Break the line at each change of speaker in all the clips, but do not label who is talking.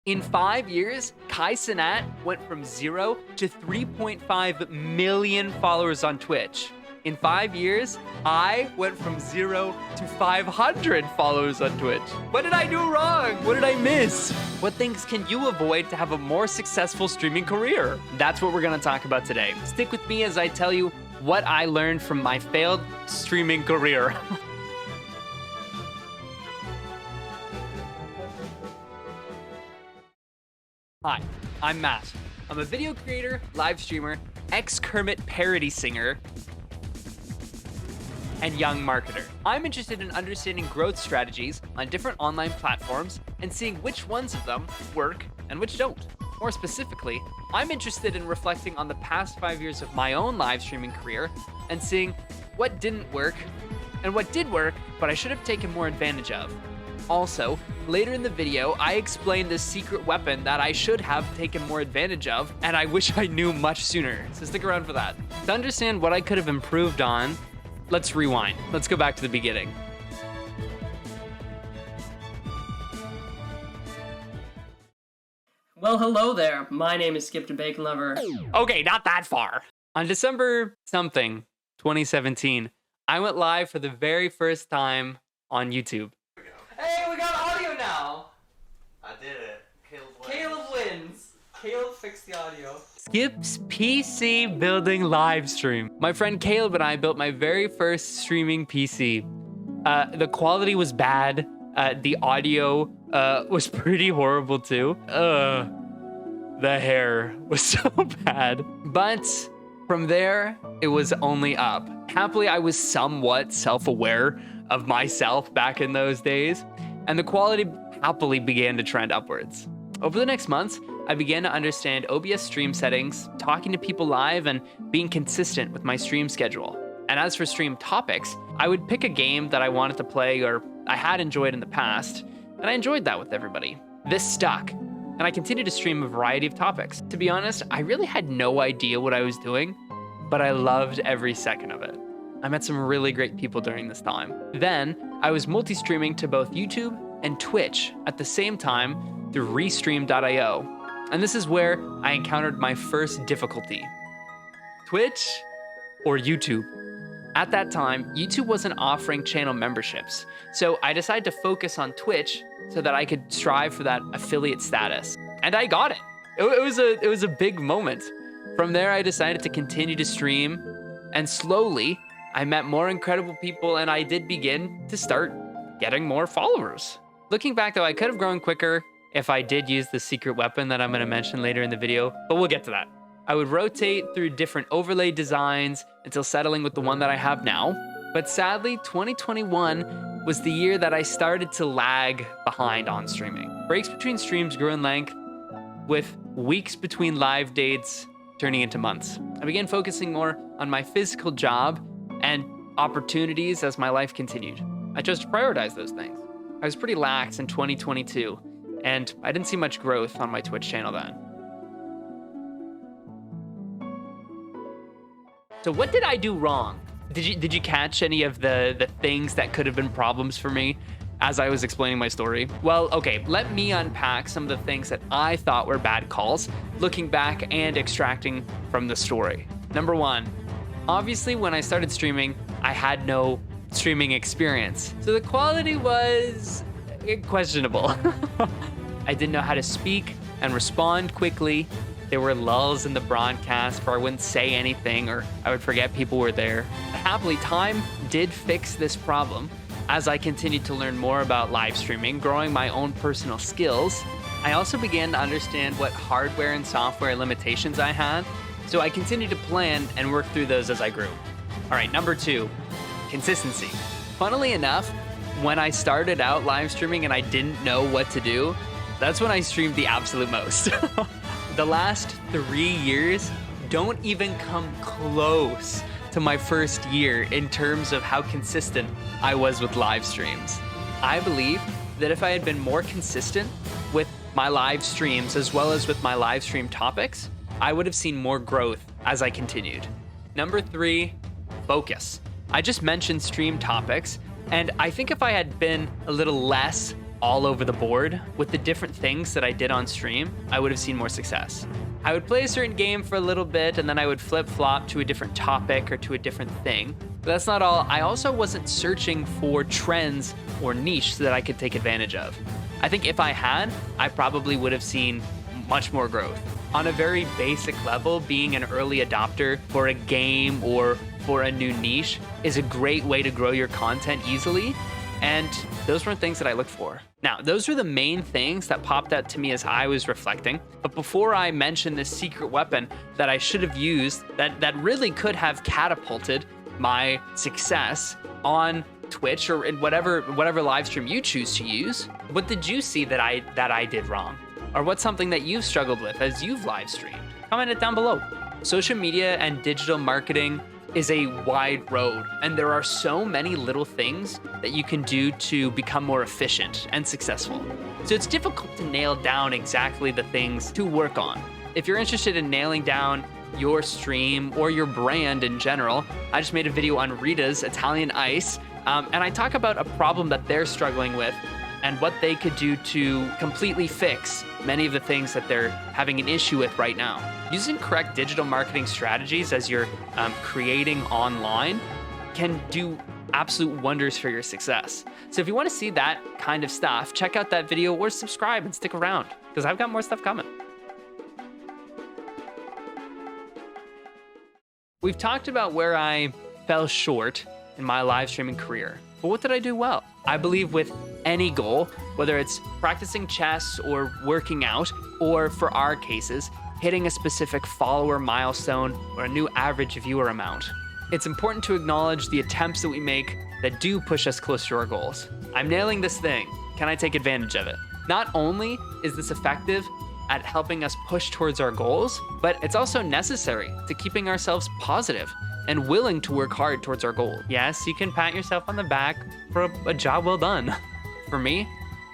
In 5 years, Cenat went from 0 to 3.5 million followers on Twitch. In 5 years, I went from 0 to 500 followers on Twitch. What did I do wrong? What did I miss? What things can you avoid to have a more successful streaming career? That's what we're gonna talk about today. Stick with me as I tell you what I learned from my failed streaming career. Hi, I'm Matt. I'm a video creator, live streamer, ex-Kermit parody singer, and young marketer. I'm interested in understanding growth strategies on different online platforms and seeing which ones of them work and which don't. More specifically, I'm interested in reflecting on the past 5 years of my own live streaming career and seeing what didn't work and what did work, but I should have taken more advantage of. Also, later in the video, I explain the secret weapon that I should have taken more advantage of, and I wish I knew much sooner, so stick around for that. To understand what I could have improved on, let's rewind. Let's go back to the beginning.
Well, hello there. My name is SkipTheBaconLover.
Okay, not that far. On December something, 2017, I went live for the very first time on YouTube. Hey, we got audio now.
I did it.
Caleb wins. Caleb fixed the audio. Skip's PC building live stream. My friend Caleb and I built my very first streaming PC. The quality was bad. The audio was pretty horrible too. The hair was so bad. But from there, it was only up. Happily, I was somewhat self-aware of myself back in those days, and the quality happily began to trend upwards. Over the next months, I began to understand OBS stream settings, talking to people live, and being consistent with my stream schedule. And as for stream topics, I would pick a game that I wanted to play or I had enjoyed in the past, and I enjoyed that with everybody. This stuck, and I continued to stream a variety of topics. To be honest, I really had no idea what I was doing, but I loved every second of it. I met some really great people during this time. Then, I was multi-streaming to both YouTube and Twitch at the same time through Restream.io. And this is where I encountered my first difficulty. Twitch or YouTube? At that time, YouTube wasn't offering channel memberships, so I decided to focus on Twitch so that I could strive for that affiliate status. And I got it. It was a big moment. From there, I decided to continue to stream, and slowly, I met more incredible people, and I did begin to start getting more followers. Looking back though, I could have grown quicker if I did use the secret weapon that I'm gonna mention later in the video, but we'll get to that. I would rotate through different overlay designs until settling with the one that I have now. But sadly, 2021 was the year that I started to lag behind on streaming. Breaks between streams grew in length, with weeks between live dates turning into months. I began focusing more on my physical job and opportunities as my life continued. I chose to prioritize those things. I was pretty lax in 2022, and I didn't see much growth on my Twitch channel then. So what did I do wrong? Did you catch any of the things that could have been problems for me as I was explaining my story? Well, okay, let me unpack some of the things that I thought were bad calls, looking back and extracting from the story. Number one, obviously when I started streaming, I had no streaming experience, so the quality was questionable. I didn't know how to speak and respond quickly. There were lulls in the broadcast where I wouldn't say anything or I would forget people were there. Happily, time did fix this problem as I continued to learn more about live streaming, growing my own personal skills. I also began to understand what hardware and software limitations I had, so I continued to plan and work through those as I grew. All right, number two, consistency. Funnily enough, when I started out live streaming and I didn't know what to do, that's when I streamed the absolute most. The last 3 years don't even come close to my first year in terms of how consistent I was with live streams. I believe that if I had been more consistent with my live streams as well as with my live stream topics, I would have seen more growth as I continued. Number three, focus. I just mentioned stream topics, and I think if I had been a little less all over the board with the different things that I did on stream, I would have seen more success. I would play a certain game for a little bit and then I would flip-flop to a different topic or to a different thing. But that's not all. I also wasn't searching for trends or niche that I could take advantage of. I think if I had, I probably would have seen much more growth. On a very basic level, being an early adopter for a game or for a new niche is a great way to grow your content easily. And those weren't things that I looked for. Now, those were the main things that popped out to me as I was reflecting. But before I mention this secret weapon that I should have used, that really could have catapulted my success on Twitch or in whatever live stream you choose to use, what did you see that I did wrong? Or what's something that you've struggled with as you've live streamed? Comment it down below. Social media and digital marketing is a wide road, and there are so many little things that you can do to become more efficient and successful. So it's difficult to nail down exactly the things to work on. If you're interested in nailing down your stream or your brand in general, I just made a video on Rita's Italian Ice, and I talk about a problem that they're struggling with and what they could do to completely fix many of the things that they're having an issue with right now. Using correct digital marketing strategies as you're creating online can do absolute wonders for your success. So if you want to see that kind of stuff, check out that video or subscribe and stick around because I've got more stuff coming. We've talked about where I fell short in my live streaming career, but what did I do well? I believe with any goal, whether it's practicing chess or working out, or for our cases, hitting a specific follower milestone or a new average viewer amount, it's important to acknowledge the attempts that we make that do push us closer to our goals. I'm nailing this thing. Can I take advantage of it? Not only is this effective at helping us push towards our goals, but it's also necessary to keeping ourselves positive and willing to work hard towards our goal. Yes, you can pat yourself on the back for a job well done. For me,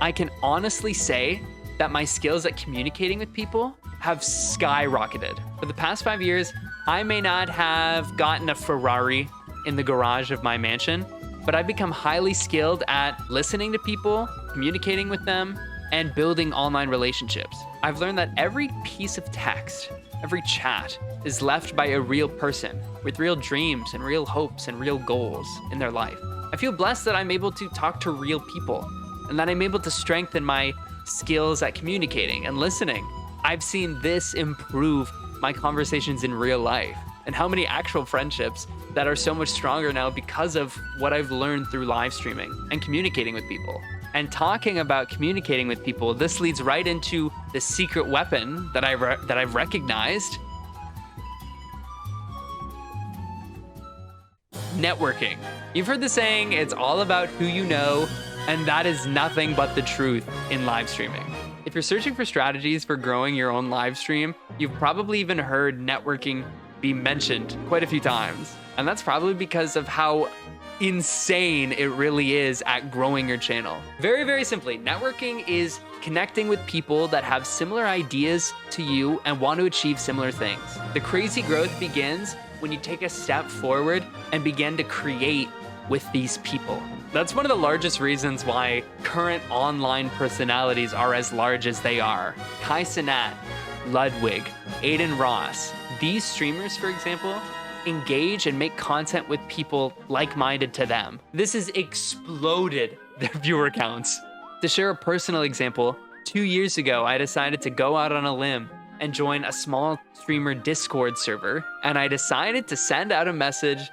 I can honestly say that my skills at communicating with people have skyrocketed. For the past 5 years, I may not have gotten a Ferrari in the garage of my mansion, but I've become highly skilled at listening to people, communicating with them, and building online relationships. I've learned that every piece of text, every chat is left by a real person with real dreams and real hopes and real goals in their life. I feel blessed that I'm able to talk to real people and that I'm able to strengthen my skills at communicating and listening. I've seen this improve my conversations in real life and how many actual friendships that are so much stronger now because of what I've learned through live streaming and communicating with people. And talking about communicating with people, this leads right into the secret weapon that I've recognized. Networking. You've heard the saying, it's all about who you know, and that is nothing but the truth in live streaming. If you're searching for strategies for growing your own live stream, you've probably even heard networking be mentioned quite a few times. And that's probably because of how insane it really is at growing your channel. Very, very simply, networking is connecting with people that have similar ideas to you and want to achieve similar things. The crazy growth begins when you take a step forward and begin to create with these people. That's one of the largest reasons why current online personalities are as large as they are. Cenat, Ludwig, Adin Ross. These streamers, for example, engage and make content with people like-minded to them. This has exploded their viewer counts. To share a personal example, 2 years ago, I decided to go out on a limb and join a small streamer Discord server, and I decided to send out a message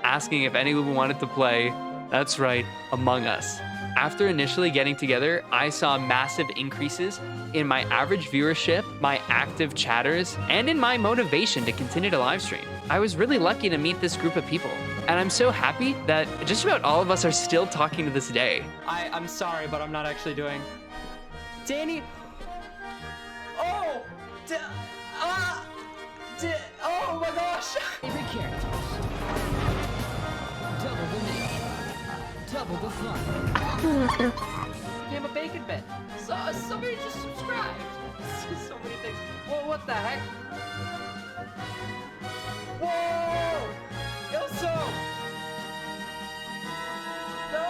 asking if anyone wanted to play, that's right, Among Us. After initially getting together, I saw massive increases in my average viewership, my active chatters, and in my motivation to continue to live stream. I was really lucky to meet this group of people, and I'm so happy that just about all of us are still talking to this day.
I'm sorry, but I'm not actually doing. Danny. Oh! Oh my gosh!
Favorite characters. Double the name. Double the fun.
Game of Bacon Bet. So, somebody just subscribed. So many things. Whoa, what the heck? Whoa! Ilso! No,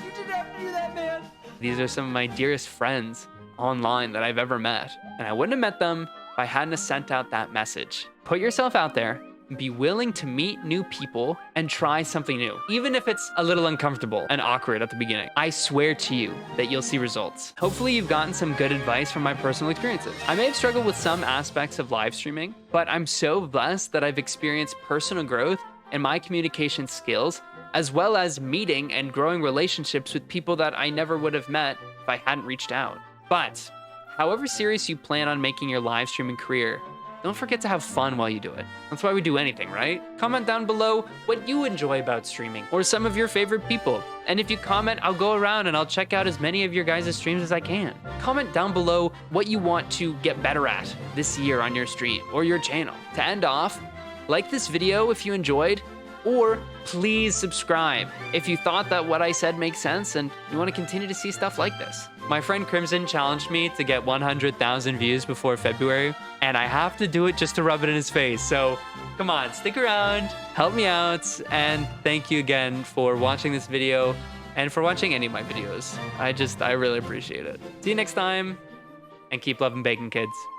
you didn't have to do that, man.
These are some of my dearest friends online that I've ever met. And I wouldn't have met them if I hadn't have sent out that message. Put yourself out there, be willing to meet new people and try something new, even if it's a little uncomfortable and awkward at the beginning. I swear to you that you'll see results. Hopefully you've gotten some good advice from my personal experiences. I may have struggled with some aspects of live streaming, but I'm so blessed that I've experienced personal growth in my communication skills, as well as meeting and growing relationships with people that I never would have met if I hadn't reached out. But however serious you plan on making your live streaming career, don't forget to have fun while you do it. That's why we do anything, right? Comment down below what you enjoy about streaming or some of your favorite people. And if you comment, I'll go around and I'll check out as many of your guys' streams as I can. Comment down below what you want to get better at this year on your stream or your channel. To end off, like this video if you enjoyed, or please subscribe if you thought that what I said makes sense and you want to continue to see stuff like this. My friend Crimson challenged me to get 100,000 views before February, and I have to do it just to rub it in his face. So come on, stick around, help me out, and thank you again for watching this video and for watching any of my videos. I really appreciate it. See you next time, and keep loving bacon, kids.